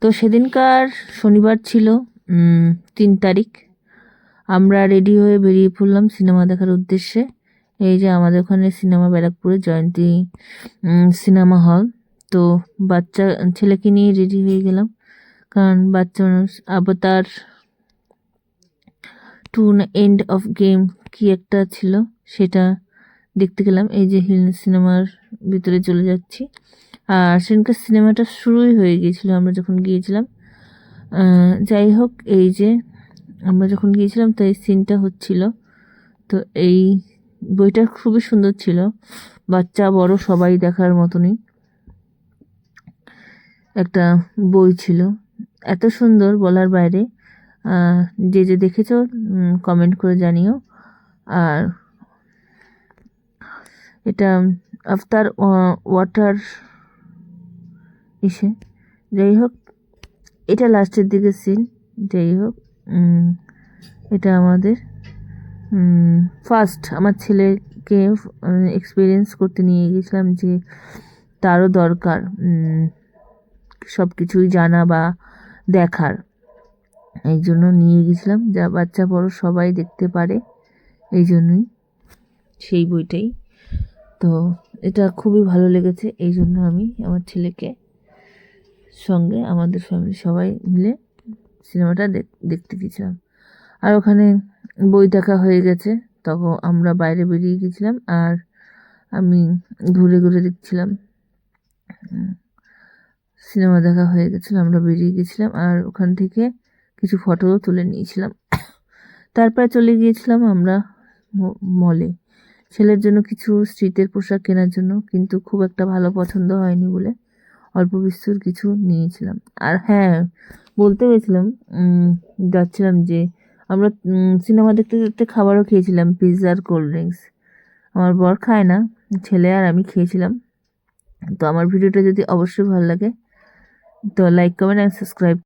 তো সেদিনকার শনিবার ছিল 3 তারিখ। আমরা রেডি হয়ে বেরিয়ে পড়লাম সিনেমা দেখার উদ্দেশ্যে। এই যে আমাদের ওখানে সিনেমা, ব্যারাকপুরে জয়ন্তী সিনেমা হল। তো বাচ্চা ছেলেকে নিয়ে রেডি হয়ে গেলাম, কারণ বাচ্চা মানুষ অবতার টু এন্ড অফ গেম কি একটা ছিল, সেটা দেখতে গেলাম। এই যে হিল সিনেমার ভিতরে চলে যাচ্ছি। আর সেদিনকার সিনেমাটা শুরুই হয়ে গিয়েছিল আমরা যখন গিয়েছিলাম। যাই হোক, এই যে আমরা যখন গিয়েছিলাম তো এই সিনটা হচ্ছিল। তো এই বইটা খুবই সুন্দর ছিল, বাচ্চা বড় সবাই দেখার মতনই একটা বই ছিল। এত সুন্দর বলার বাইরে। যে যে দেখেছো কমেন্ট করে জানিও। আর এটা আফতার ওয়াটার ইসে, যাই হোক এটা লাস্টের দিকে সিন। যাই হোক, এটা আমাদের ফার্স্ট আমার ছেলেকে এক্সপিরিয়েন্স করতে নিয়ে গেছিলাম, যে তারও দরকার সব কিছুই জানা বা দেখার। এই জন্য নিয়ে গেছিলাম, যা বাচ্চা বড় সবাই দেখতে পারে, এই জন্যই সেই বইটাই। তো এটা খুবই ভালো লেগেছে, এই জন্য আমি আমার ছেলেকে সঙ্গে আমাদের ফ্যামিলি সবাই মিলে সিনেমাটা দেখতে গেছিলাম। আর ওখানে বই দেখা হয়ে গেছে, তখন আমরা বাইরে বেরিয়ে গেছিলাম। আর আমি ঘুরে ঘুরে দেখছিলাম। সিনেমা দেখা হয়ে গেছিলো, আমরা বেরিয়ে গেছিলাম। আর ওখান থেকে কিছু ফটোও তুলে নিয়েছিলাম। তারপরে চলে গিয়েছিলাম আমরা মলে ছেলের জন্য কিছু শীতের পোশাক কেনার জন্য, কিন্তু খুব একটা ভালো পছন্দ হয়নি বলে অল্প বিস্তর কিছু নিয়েছিলাম। আর হ্যাঁ, বলতে গেছিলাম যাচ্ছিলাম যে আমরা সিনেমা দেখতে দেখতে খাবারও খেয়েছিলাম, পিৎজা আর কোল্ড ড্রিঙ্কস। আমার বর খায় না, ছেলে আর আমি খেয়েছিলাম। তো আমার ভিডিওটা যদি অবশ্যই ভালো লাগে তো লাইক, কমেন্ট অ্যান্ড সাবস্ক্রাইব।